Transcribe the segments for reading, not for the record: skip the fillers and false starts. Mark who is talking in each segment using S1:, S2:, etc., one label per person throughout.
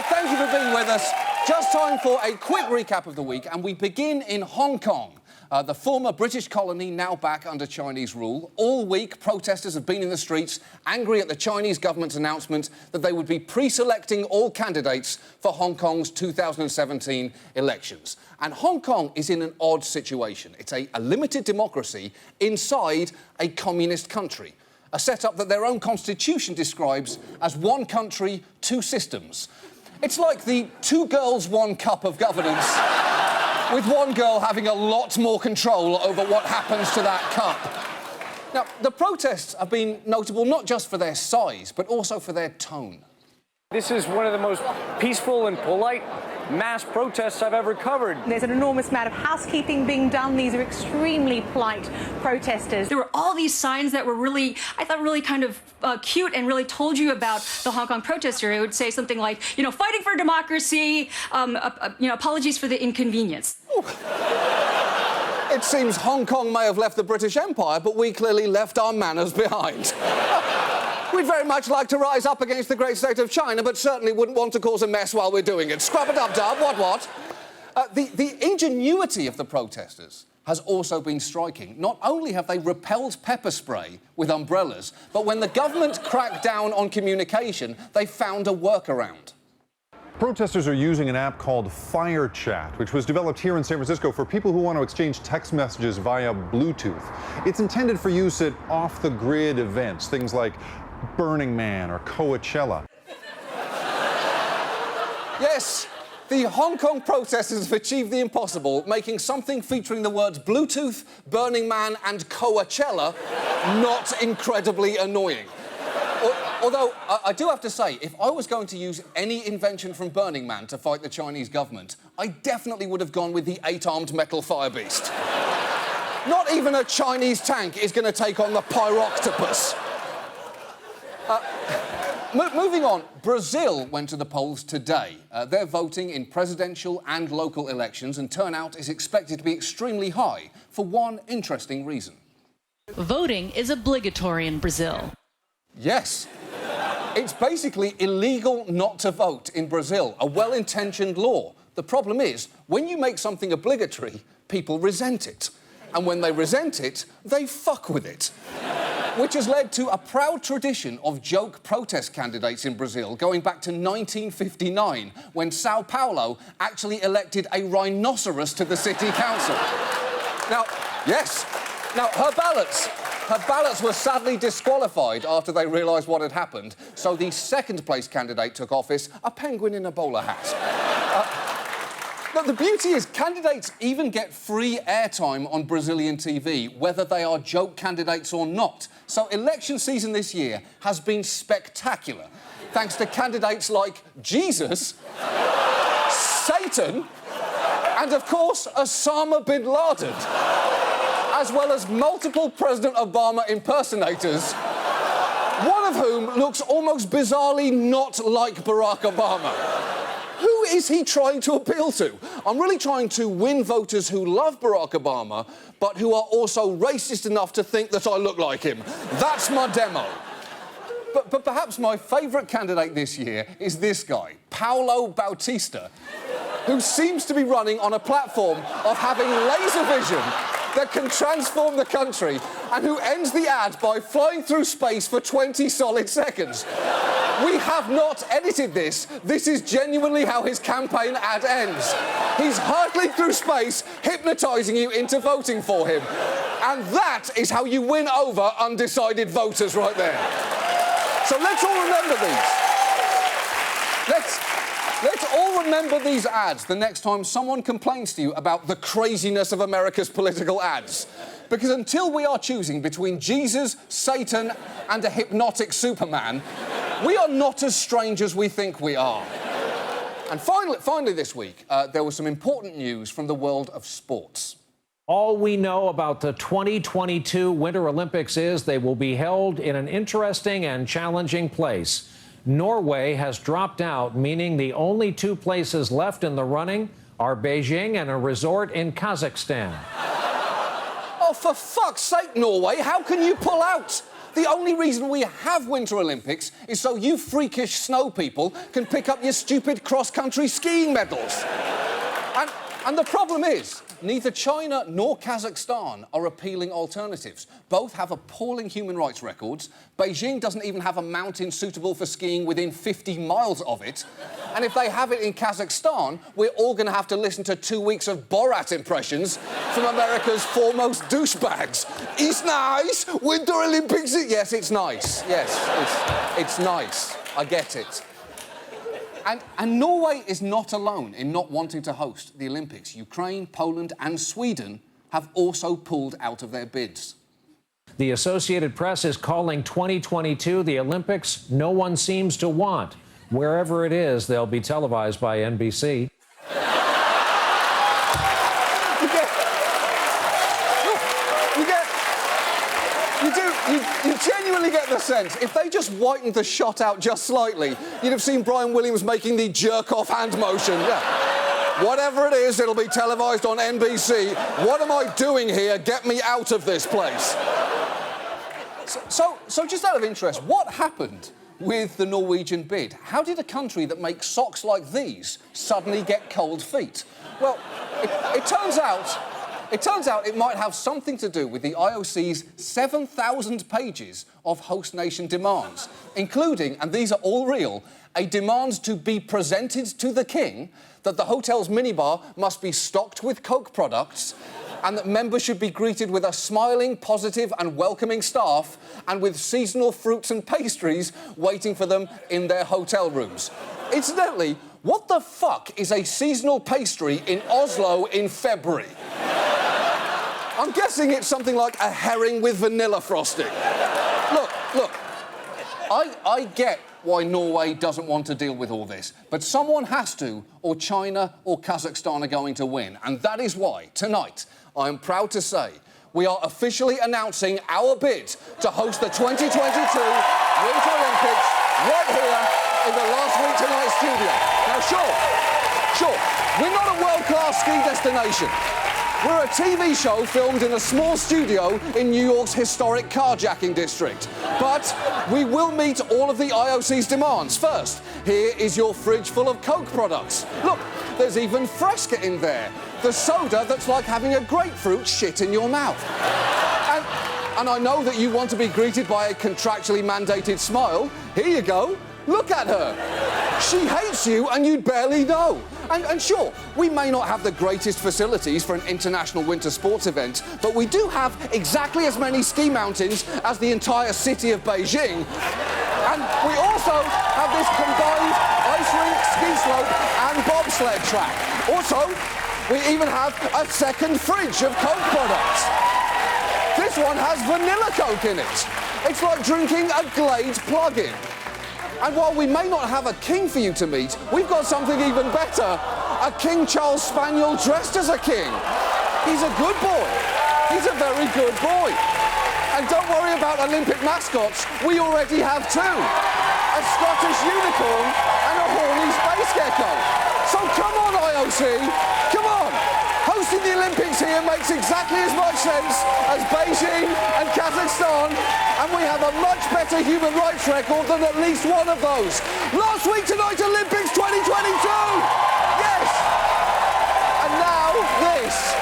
S1: thank you for being with us. Just time for a quick recap of the week, and we begin in Hong Kong. The former British colony now back under Chinese rule. All week, protesters have been in the streets, angry at the Chinese government's announcement that they would be pre-selecting all candidates for Hong Kong's 2017 elections. And Hong Kong is in an odd situation. It's a limited democracy inside a communist country, a setup that their own constitution describes as one country, two systems. It's like the two girls, one cup of governance, with one girl having a lot more control over what happens to that cup. Now, the protests have been notable not just for their size, but also for their tone.
S2: This is one of the most peaceful and polite mass protests I've ever covered.
S3: There's an enormous amount of housekeeping being done. These are extremely polite protesters.
S4: There were all these signs that were really, I thought, really kind of cute and really told you about the Hong Kong protester. It would say something like, you know, fighting for democracy, you know, apologies for the inconvenience.
S1: It seems Hong Kong may have left the British Empire, but we clearly left our manners behind. We'd very much like to rise up against the great state of China, but certainly wouldn't want to cause a mess while we're doing it. Scrub-a-dub-dub, what? The ingenuity of the protesters has also been striking. Not only have they repelled pepper spray with umbrellas, but when the government cracked down on communication, they found a workaround.
S5: Protesters are using an app called Fire Chat, which was developed here in San Francisco for people who want to exchange text messages via Bluetooth. It's intended for use at off-the-grid events, things like Burning Man or Coachella.
S1: Yes, the Hong Kong protesters have achieved the impossible, making something featuring the words Bluetooth, Burning Man and Coachella not incredibly annoying. Although, I do have to say, if I was going to use any invention from Burning Man to fight the Chinese government, I definitely would have gone with the 8-armed metal fire beast. Not even a Chinese tank is going to take on the Pyroctopus. Moving on, Brazil went to the polls today. They're voting in presidential and local elections, and turnout is expected to be extremely high for one interesting reason.
S6: Voting is obligatory in Brazil.
S1: Yes. It's basically illegal not to vote in Brazil, a well-intentioned law. The problem is, when you make something obligatory, people resent it. And when they resent it, they fuck with it. Which has led to a proud tradition of joke protest candidates in Brazil going back to 1959, when Sao Paulo actually elected a rhinoceros to the city council. Now, yes, her ballots were sadly disqualified after they realised what had happened, so the second-place candidate took office, a penguin in a bowler hat. But the beauty is, candidates even get free airtime on Brazilian TV, whether they are joke candidates or not. So election season this year has been spectacular, thanks to candidates like Jesus, Satan, and, of course, Osama bin Laden, as well as multiple President Obama impersonators, one of whom looks almost bizarrely not like Barack Obama. Who is he trying to appeal to? I'm really trying to win voters who love Barack Obama, but who are also racist enough to think that I look like him. That's my demo. But perhaps my favourite candidate this year is this guy, Paulo Bautista, who seems to be running on a platform of having laser vision that can transform the country, and who ends the ad by flying through space for 20 solid seconds. We have not edited this. This is genuinely how his campaign ad ends. He's hurtling through space, hypnotising you into voting for him. And that is how you win over undecided voters right there. So let's all remember these. Let's all remember these ads the next time someone complains to you about the craziness of America's political ads. Because until we are choosing between Jesus, Satan, and a hypnotic Superman, we are not as strange as we think we are. And finally this week, there was some important news from the world of sports.
S7: All we know about the 2022 Winter Olympics is they will be held in an interesting and challenging place. Norway has dropped out, meaning the only two places left in the running are Beijing and a resort in Kazakhstan.
S1: Oh, for fuck's sake, Norway, how can you pull out? The only reason we have Winter Olympics is so you freakish snow people can pick up your stupid cross-country skiing medals. And the problem is, neither China nor Kazakhstan are appealing alternatives. Both have appalling human rights records. Beijing doesn't even have a mountain suitable for skiing within 50 miles of it. And if they have it in Kazakhstan, we're all going to have to listen to 2 weeks of Borat impressions from America's foremost douchebags. It's nice. Winter Olympics. Yes, it's nice. Yes, it's nice. I get it. And Norway is not alone in not wanting to host the Olympics. Ukraine, Poland and Sweden have also pulled out of their bids.
S7: The Associated Press is calling 2022 the Olympics no one seems to want. Wherever it is, they'll be televised by NBC.
S1: You genuinely get the sense, if they just whitened the shot out just slightly, you'd have seen Brian Williams making the jerk-off hand motion. Yeah. Whatever it is, it'll be televised on NBC. What am I doing here? Get me out of this place. So just out of interest, what happened with the Norwegian bid? How did a country that makes socks like these suddenly get cold feet? Well, it turns out it might have something to do with the IOC's 7,000 pages of host nation demands, including, and these are all real, a demand to be presented to the king that the hotel's minibar must be stocked with Coke products and that members should be greeted with a smiling, positive and welcoming staff and with seasonal fruits and pastries waiting for them in their hotel rooms. Incidentally, what the fuck is a seasonal pastry in Oslo in February? I'm guessing it's something like a herring with vanilla frosting. Look, I get why Norway doesn't want to deal with all this, but someone has to, or China or Kazakhstan are going to win. And that is why, tonight, I am proud to say, we are officially announcing our bid to host the 2022 Winter Olympics right here in the Last Week Tonight studio. Now, sure, we're not a world-class ski destination. We're a TV show filmed in a small studio in New York's historic carjacking district. But we will meet all of the IOC's demands. First, here is your fridge full of Coke products. Look, there's even Fresca in there. The soda that's like having a grapefruit shit in your mouth. And I know that you want to be greeted by a contractually mandated smile. Here you go. Look at her. She hates you and you'd barely know. And sure, we may not have the greatest facilities for an international winter sports event, but we do have exactly as many ski mountains as the entire city of Beijing. And we also have this combined ice rink, ski slope and bobsled track. Also, we even have a second fridge of Coke products. This one has vanilla Coke in it. It's like drinking a Glade plug-in. And while we may not have a king for you to meet, we've got something even better. A King Charles Spaniel dressed as a king. He's a good boy. He's a very good boy. And don't worry about Olympic mascots. We already have two. A Scottish unicorn and a horny space gecko. So come on, IOC. Come on. Hosting the Olympics here makes exactly as much sense as Beijing and Kazakhstan, and we have a much better human rights record than at least one of those. Last Week Tonight Olympics 2022! Yes! And now this.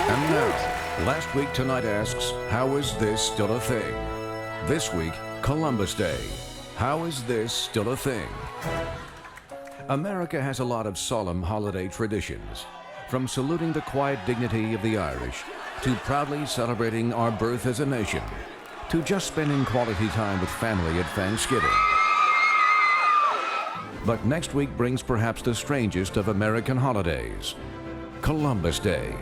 S8: And now, Last Week Tonight asks, how is this still a thing? This week, Columbus Day. How is this still a thing? America has a lot of solemn holiday traditions. From saluting the quiet dignity of the Irish, to proudly celebrating our birth as a nation, to just spending quality time with family at Thanksgiving. But next week brings perhaps the strangest of American holidays, Columbus Day,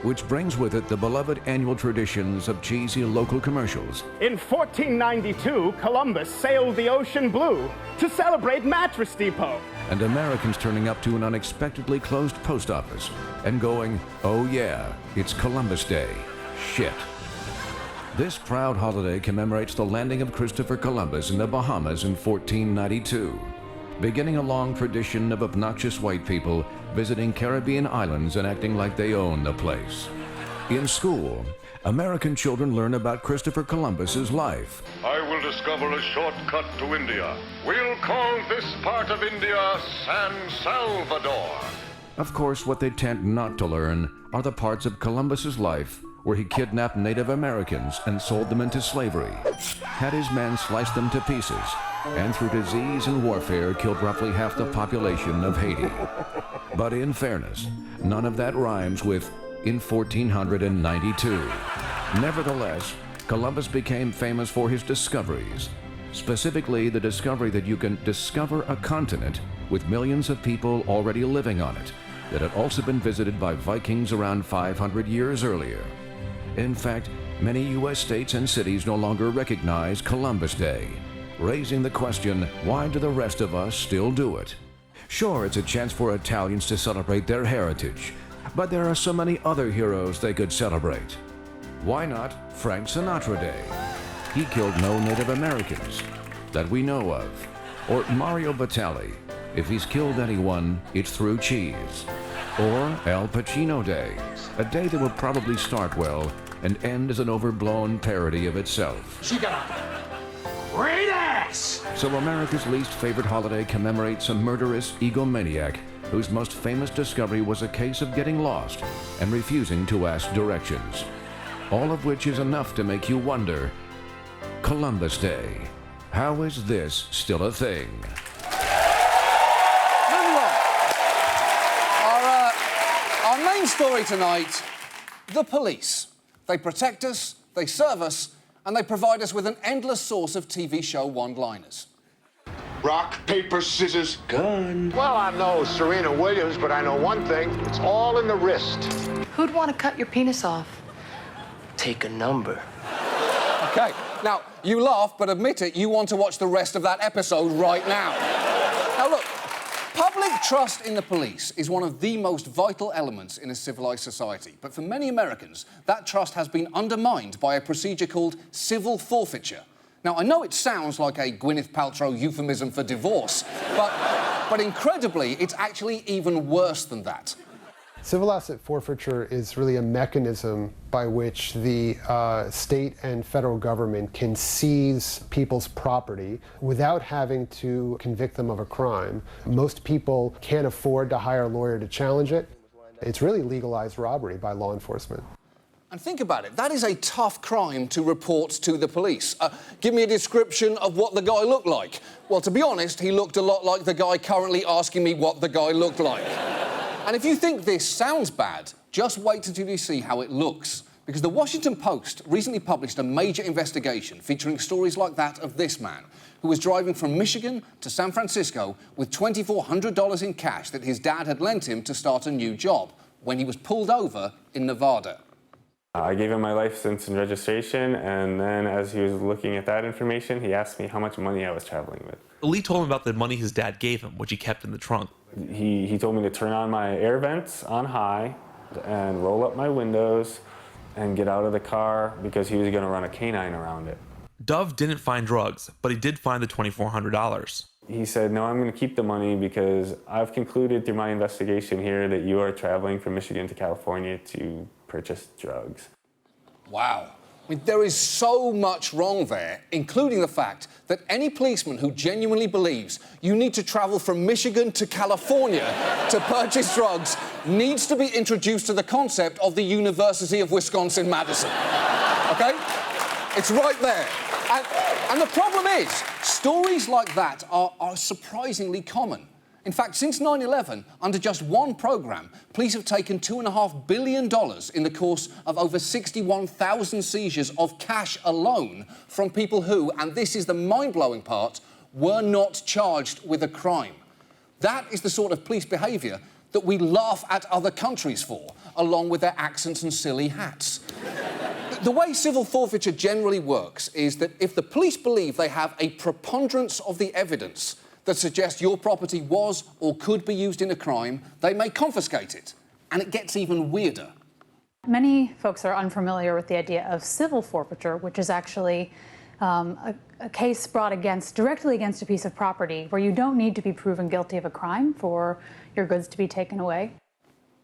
S8: which brings with it the beloved annual traditions of cheesy local commercials.
S9: In 1492, Columbus sailed the ocean blue to celebrate Mattress Depot.
S8: And Americans turning up to an unexpectedly closed post office and going, oh yeah, it's Columbus Day. Shit. This proud holiday commemorates the landing of Christopher Columbus in the Bahamas in 1492, beginning a long tradition of obnoxious white people visiting Caribbean islands and acting like they own the place. In school, American children learn about Christopher Columbus's life.
S10: I will discover a shortcut to India. We'll call this part of India San Salvador.
S8: Of course, what they tend not to learn are the parts of Columbus's life where he kidnapped Native Americans and sold them into slavery, had his men slice them to pieces, and through disease and warfare killed roughly half the population of Haiti. But in fairness, none of that rhymes with in 1492. Nevertheless, Columbus became famous for his discoveries, specifically the discovery that you can discover a continent with millions of people already living on it that had also been visited by Vikings around 500 years earlier. In fact, many U.S. states and cities no longer recognize Columbus Day, raising the question, why do the rest of us still do it? Sure, it's a chance for Italians to celebrate their heritage, but there are so many other heroes they could celebrate. Why not Frank Sinatra Day? He killed no Native Americans that we know of. Or Mario Batali. If he's killed anyone, it's through cheese. Or Al Pacino Day, a day that will probably start well and end as an overblown parody of itself.
S11: She got a great ass!
S8: So America's least favorite holiday commemorates a murderous egomaniac whose most famous discovery was a case of getting lost and refusing to ask directions. All of which is enough to make you wonder, Columbus Day, how is this still a thing?
S1: Our main story tonight, the police. They protect us, they serve us, and they provide us with an endless source of TV show one-liners.
S12: Rock, paper, scissors, gun.
S13: Well, I'm no Serena Williams, but I know one thing. It's all in the wrist.
S14: Who'd want to cut your penis off?
S11: Take a number.
S1: Okay, now, you laugh, but admit it, you want to watch the rest of that episode right now. Now, look, public trust in the police is one of the most vital elements in a civilized society. But for many Americans, that trust has been undermined by a procedure called civil forfeiture. Now, I know it sounds like a Gwyneth Paltrow euphemism for divorce, but incredibly, it's actually even worse than that.
S15: Civil asset forfeiture is really a mechanism by which the state and federal government can seize people's property without having to convict them of a crime. Most people can't afford to hire a lawyer to challenge it. It's really legalized robbery by law enforcement.
S1: And think about it, that is a tough crime to report to the police. Give me a description of what the guy looked like. Well, to be honest, he looked a lot like the guy currently asking me what the guy looked like. And if you think this sounds bad, just wait until you see how it looks. Because the Washington Post recently published a major investigation featuring stories like that of this man, who was driving from Michigan to San Francisco with $2,400 in cash that his dad had lent him to start a new job when he was pulled over in Nevada.
S16: I gave him my license and registration, and then as he was looking at that information, he asked me how much money I was traveling with.
S17: Lee told him about the money his dad gave him, which he kept in the trunk.
S16: He told me to turn on my air vents on high and roll up my windows and get out of the car because he was going to run a canine around it.
S17: Dove didn't find drugs, but he did find the $2,400.
S16: He said, no, I'm going to keep the money because I've concluded through my investigation here that you are traveling from Michigan to California to purchase drugs.
S1: Wow. I mean, there is so much wrong there, including the fact that any policeman who genuinely believes you need to travel from Michigan to California to purchase drugs needs to be introduced to the concept of the University of Wisconsin-Madison. OK? It's right there. And the problem is, stories like that are surprisingly common. In fact, since 9/11, under just one programme, police have taken $2.5 billion in the course of over 61,000 seizures of cash alone from people who, and this is the mind-blowing part, were not charged with a crime. That is the sort of police behaviour that we laugh at other countries for, along with their accents and silly hats. The way civil forfeiture generally works is that if the police believe they have a preponderance of the evidence that suggests your property was or could be used in a crime, they may confiscate it. And it gets even weirder.
S18: Many folks are unfamiliar with the idea of civil forfeiture, which is actually a case brought directly against a piece of property where you don't need to be proven guilty of a crime for your goods to be taken away.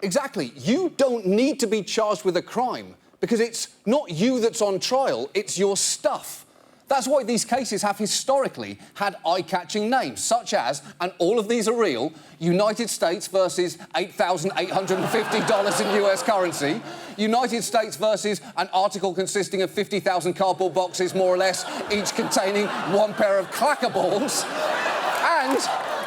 S1: Exactly. You don't need to be charged with a crime because it's not you that's on trial, it's your stuff. That's why these cases have historically had eye-catching names, such as, and all of these are real, United States versus $8,850 in US currency, United States versus an article consisting of 50,000 cardboard boxes, more or less, each containing one pair of clacker balls, and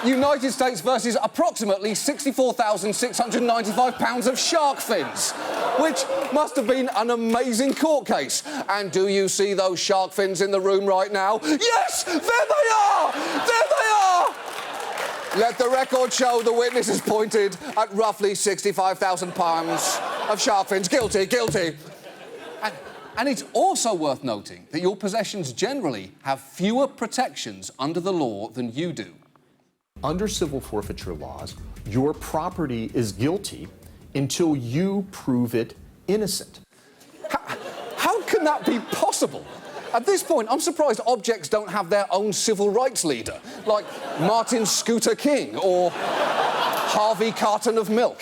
S1: United States versus approximately 64,695 pounds of shark fins, which must have been an amazing court case. And do you see those shark fins in the room right now? Yes! There they are! There they are! Let the record show the witnesses pointed at roughly 65,000 pounds of shark fins. Guilty, guilty. And it's also worth noting that your possessions generally have fewer protections under the law than you do.
S19: Under civil forfeiture laws, your property is guilty until you prove it innocent.
S1: How can that be possible? At this point, I'm surprised objects don't have their own civil rights leader, like Martin Scooter King or Harvey Carton of Milk.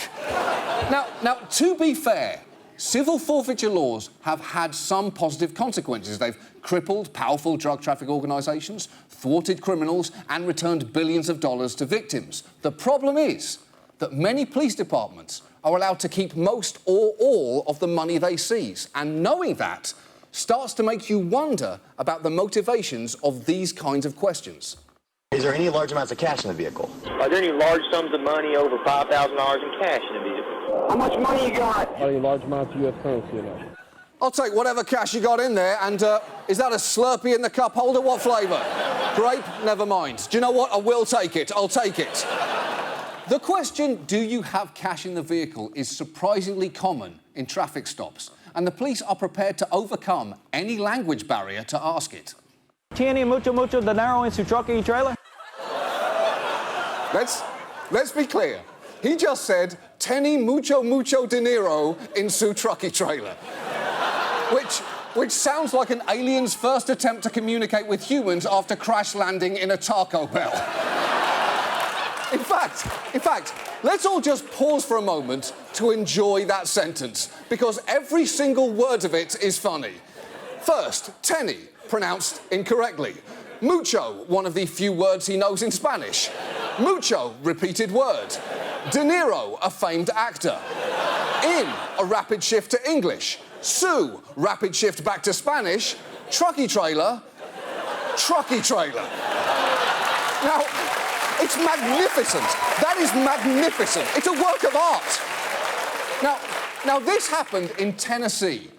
S1: Now, to be fair, civil forfeiture laws have had some positive consequences. They've crippled powerful drug trafficking organisations, thwarted criminals, and returned billions of dollars to victims. The problem is that many police departments are allowed to keep most or all of the money they seize. And knowing that starts to make you wonder about the motivations of these kinds of questions.
S20: Is there any large amounts of cash in the vehicle?
S11: Are there any large sums of money over $5,000 in cash in the vehicle? How much money you got?
S21: Are any large amounts of U.S. currency in there?
S1: I'll take whatever cash you got in there, and is that a Slurpee in the cup holder? What flavour? Grape? Never mind. Do you know what? I will take it. I'll take it. The question, do you have cash in the vehicle, is surprisingly common in traffic stops, and the police are prepared to overcome any language barrier to ask it.
S22: ¿Tiene mucho dinero en su truck y trailer?
S1: Let's be clear. He just said, "Tiene mucho dinero in su trucky trailer," which sounds like an alien's first attempt to communicate with humans after crash landing in a Taco Bell. In fact, let's all just pause for a moment to enjoy that sentence, because every single word of it is funny. First, tenny, pronounced incorrectly. Mucho, one of the few words he knows in Spanish. Mucho, repeated word. De Niro, a famed actor. In, a rapid shift to English. Su, rapid shift back to Spanish. Trucky trailer. Now, it's magnificent. That is magnificent. It's a work of art. Now, this happened in Tennessee,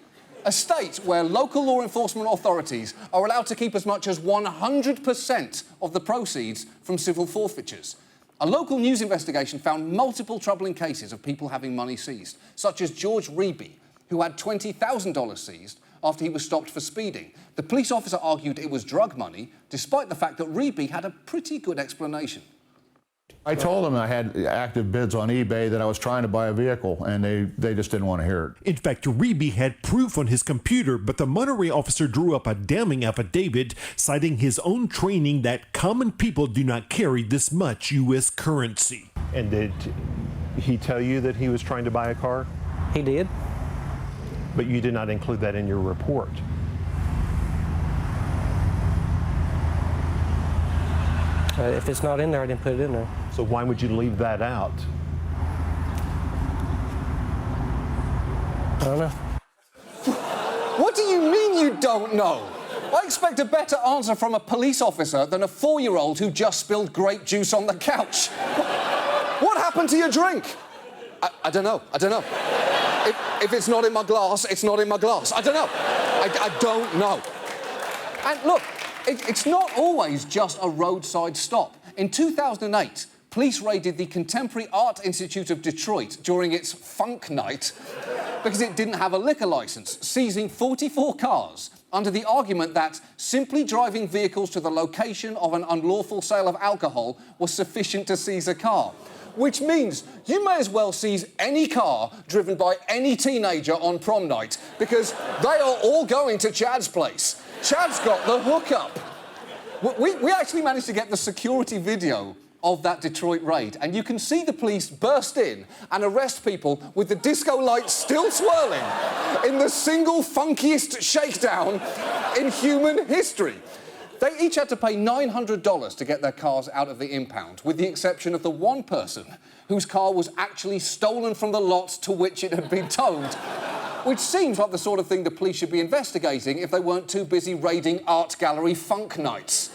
S1: a state where local law enforcement authorities are allowed to keep as much as 100% of the proceeds from civil forfeitures. A local news investigation found multiple troubling cases of people having money seized, such as George Reeby, who had $20,000 seized after he was stopped for speeding. The police officer argued it was drug money, despite the fact that Reeby had a pretty good explanation.
S23: I told them I had active bids on eBay, that I was trying to buy a vehicle, and they just didn't want to hear it.
S24: In fact, Reeby had proof on his computer, but the Monterey officer drew up a damning affidavit citing his own training that common people do not carry this much U.S. currency.
S25: And did he tell you that he was trying to buy a car?
S22: He did.
S25: But you did not include that in your report.
S22: If it's not in there, I didn't put it in there.
S25: So why would you leave that out?
S22: I don't know.
S1: What do you mean you don't know? I expect a better answer from a police officer than a 4-year-old who just spilled grape juice on the couch. What happened to your drink? I don't know. If it's not in my glass, it's not in my glass. I don't know. I don't know. And look, it's not always just a roadside stop. In 2008, police raided the Contemporary Art Institute of Detroit during its Funk Night because it didn't have a liquor license, seizing 44 cars under the argument that simply driving vehicles to the location of an unlawful sale of alcohol was sufficient to seize a car. Which means you may as well seize any car driven by any teenager on prom night, because they are all going to Chad's place. Chad's got the hookup. We actually managed to get the security video of that Detroit raid, and you can see the police burst in and arrest people with the disco lights still swirling in the single funkiest shakedown in human history. They each had to pay $900 to get their cars out of the impound, with the exception of the one person whose car was actually stolen from the lot to which it had been towed, which seems like the sort of thing the police should be investigating if they weren't too busy raiding art gallery funk nights.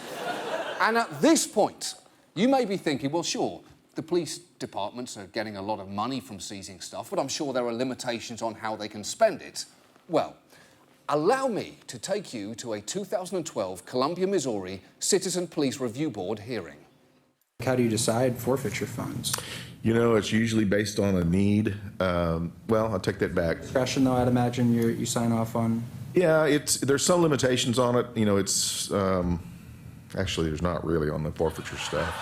S1: And at this point, you may be thinking, well, sure, the police departments are getting a lot of money from seizing stuff, but I'm sure there are limitations on how they can spend it. Well, allow me to take you to a 2012 Columbia, Missouri Citizen Police Review Board hearing.
S2: How do you decide forfeiture funds?
S3: You know, it's usually based on a need. Well, I'll take that back.
S2: Discretion, though, I'd imagine you sign off on?
S3: Yeah, there's some limitations on it. You know, it's... actually, there's not really on the forfeiture stuff.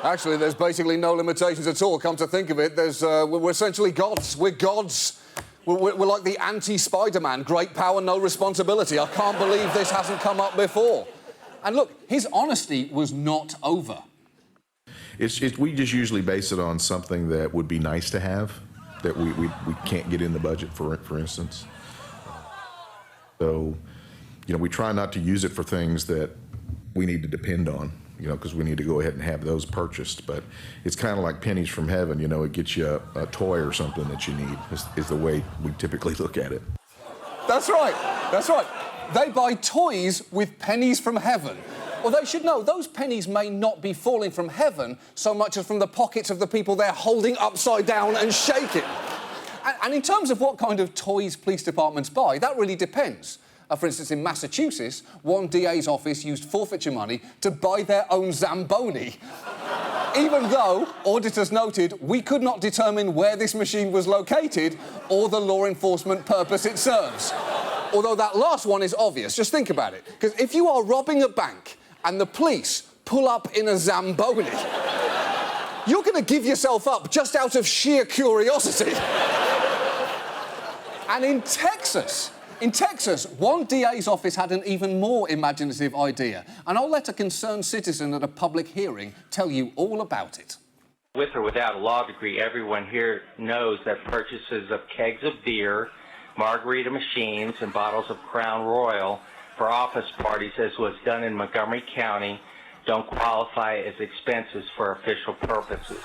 S1: Actually, there's basically no limitations at all, come to think of it. We're essentially gods. We're gods. We're like the anti-Spider-Man, great power, no responsibility. I can't believe this hasn't come up before. And look, his honesty was not over.
S3: We just usually base it on something that would be nice to have, that we can't get in the budget, for instance. So, you know, we try not to use it for things that we need to depend on, you know, because we need to go ahead and have those purchased. But it's kind of like pennies from heaven, you know, it gets you a toy or something that you need, is the way we typically look at it.
S1: That's right, that's right. They buy toys with pennies from heaven. Well, they should know those pennies may not be falling from heaven so much as from the pockets of the people they're holding upside down and shaking. And in terms of what kind of toys police departments buy, that really depends. For instance, in Massachusetts, one DA's office used forfeiture money to buy their own Zamboni. Even though, auditors noted, we could not determine where this machine was located or the law enforcement purpose it serves. Although that last one is obvious. Just think about it. Because if you are robbing a bank and the police pull up in a Zamboni, you're going to give yourself up just out of sheer curiosity. And in Texas, one DA's office had an even more imaginative idea. And I'll let a concerned citizen at a public hearing tell you all about it.
S4: With or without a law degree, everyone here knows that purchases of kegs of beer, margarita machines, and bottles of Crown Royal for office parties, as was done in Montgomery County, don't qualify as expenses for official purposes.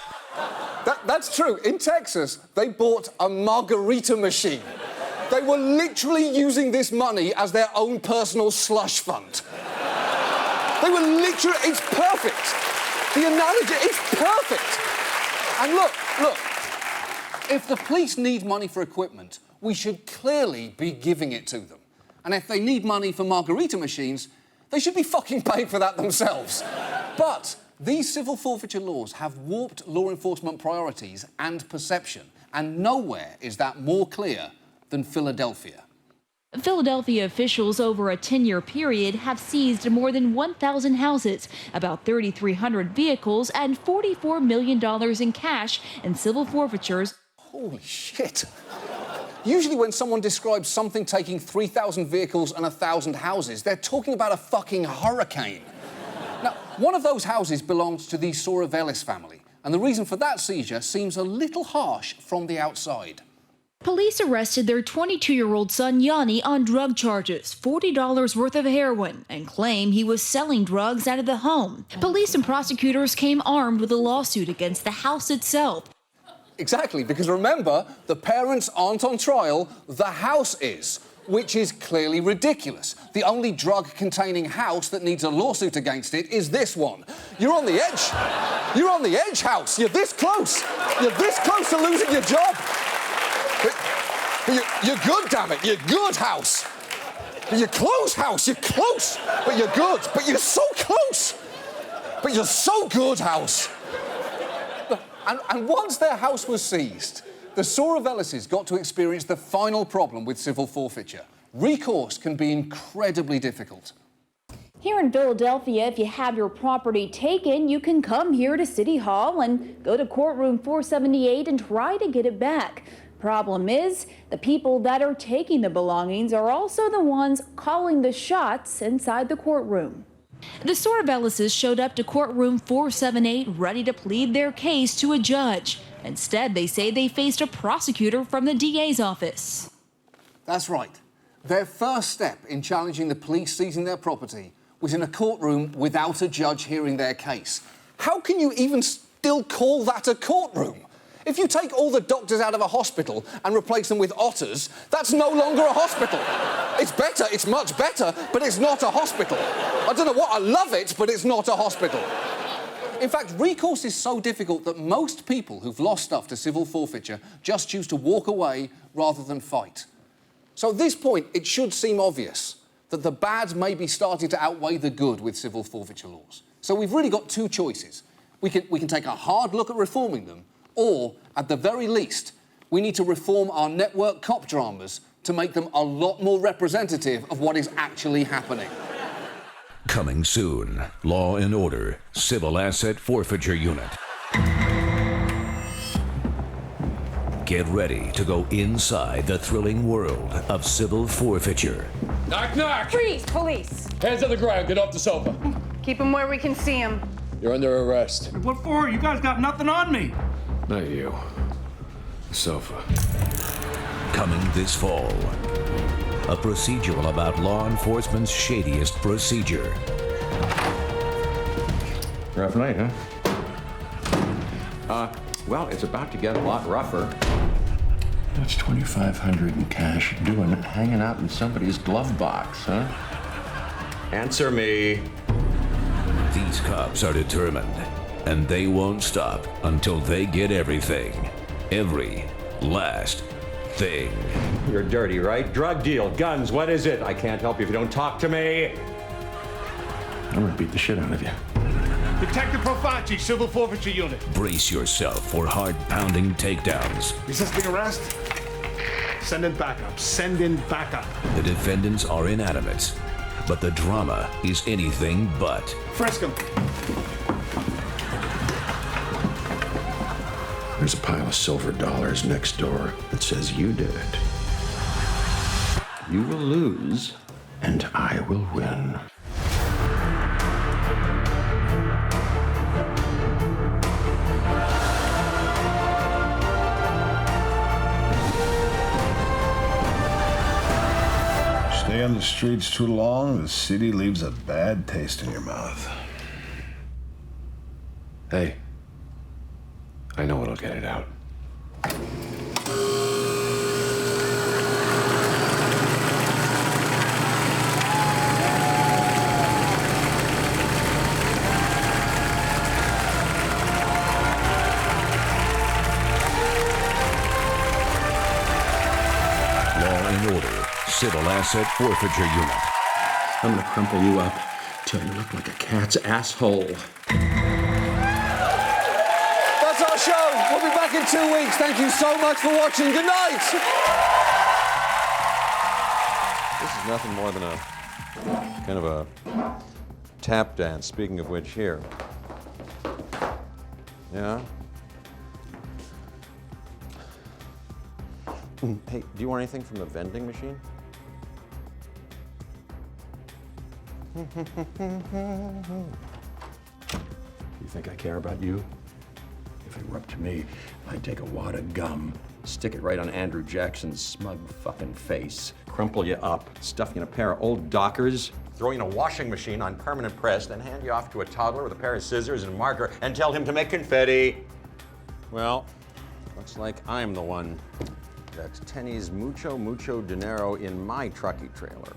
S1: That's true. In Texas, they bought a margarita machine. They were literally using this money as their own personal slush fund. They were literally... It's perfect. The analogy is perfect. And look, if the police need money for equipment, we should clearly be giving it to them. And if they need money for margarita machines, they should be fucking paying for that themselves. But these civil forfeiture laws have warped law enforcement priorities and perception, and nowhere is that more clear than Philadelphia.
S5: Philadelphia officials over a 10-year period have seized more than 1,000 houses, about 3,300 vehicles, and $44 million in cash in civil forfeitures.
S1: Holy shit. Usually when someone describes something taking 3,000 vehicles and 1,000 houses, they're talking about a fucking hurricane. Now, one of those houses belongs to the Soravelis family, and the reason for that seizure seems a little harsh from the outside.
S5: Police arrested their 22-year-old son Yanni on drug charges, $40 worth of heroin, and claim he was selling drugs out of the home. Police and prosecutors came armed with a lawsuit against the house itself.
S1: Exactly, because remember, the parents aren't on trial, the house is, which is clearly ridiculous. The only drug-containing house that needs a lawsuit against it is this one. You're on the edge. You're on the edge, house. You're this close. You're this close to losing your job. But you're good, damn it. You're good, house. But you're close, house. You're close. But you're good. But you're so close. But you're so good, house. And once their house was seized, the Soravelises got to experience the final problem with civil forfeiture. Recourse can be incredibly difficult.
S5: Here in Philadelphia, if you have your property taken, you can come here to City Hall and go to courtroom 478 and try to get it back. Problem is, the people that are taking the belongings are also the ones calling the shots inside the courtroom. The Sorabellises showed up to courtroom 478 ready to plead their case to a judge. Instead, they say they faced a prosecutor from the DA's office.
S1: That's right. Their first step in challenging the police seizing their property was in a courtroom without a judge hearing their case. How can you even still call that a courtroom? If you take all the doctors out of a hospital and replace them with otters, that's no longer a hospital. It's better, it's much better, but it's not a hospital. I don't know what, I love it, but it's not a hospital. In fact, recourse is so difficult that most people who've lost stuff to civil forfeiture just choose to walk away rather than fight. So at this point, it should seem obvious that the bad may be starting to outweigh the good with civil forfeiture laws. So we've really got two choices. We can take a hard look at reforming them, or, at the very least, we need to reform our network cop dramas to make them a lot more representative of what is actually happening.
S6: Coming soon, Law and Order, Civil Asset Forfeiture Unit. Get ready to go inside the thrilling world of civil forfeiture.
S7: Knock, knock!
S8: Freeze, police!
S7: Hands on the ground, get off the sofa.
S8: Keep them where we can see them.
S7: You're under arrest.
S9: What for? You guys got nothing on me.
S7: Not you. The sofa.
S6: Coming this fall. A procedural about law enforcement's shadiest procedure.
S10: Rough night, huh? Well, it's about to get a lot rougher. That's $2,500 in cash hanging out in somebody's glove box, huh? Answer me.
S6: These cops are determined, and they won't stop until they get everything. Every last thing.
S10: You're dirty, right? Drug deal, guns, what is it? I can't help you if you don't talk to me. I'm gonna beat the shit out of you.
S9: Detective Forfeiture, Civil Forfeiture Unit.
S6: Brace yourself for hard-pounding takedowns.
S9: Resisting arrest? Send in backup. Send in backup.
S6: The defendants are inanimate, but the drama is anything but.
S9: Frisk him.
S10: There's a pile of silver dollars next door that says you did it. You will lose, and I will win.
S26: Stay on the streets too long, the city leaves a bad taste in your mouth.
S10: Hey, I know what'll get it out.
S6: Law and Order, Civil Asset Forfeiture Unit.
S10: I'm gonna crumple you up till you look like a cat's asshole.
S1: That's our show. We'll be back in 2 weeks. Thank you so much for watching. Good night.
S27: This is nothing more than a kind of a tap dance, speaking of which, here. Yeah? Hey, do you want anything from the vending machine?
S10: You think I care about you? If it were up to me, I'd take a wad of gum, stick it right on Andrew Jackson's smug fucking face, crumple you up, stuff you in a pair of old Dockers, throw you in a washing machine on permanent press, then hand you off to a toddler with a pair of scissors and a marker and tell him to make confetti.
S27: Well, looks like I'm the one that's Tenny's mucho dinero in my trucky trailer.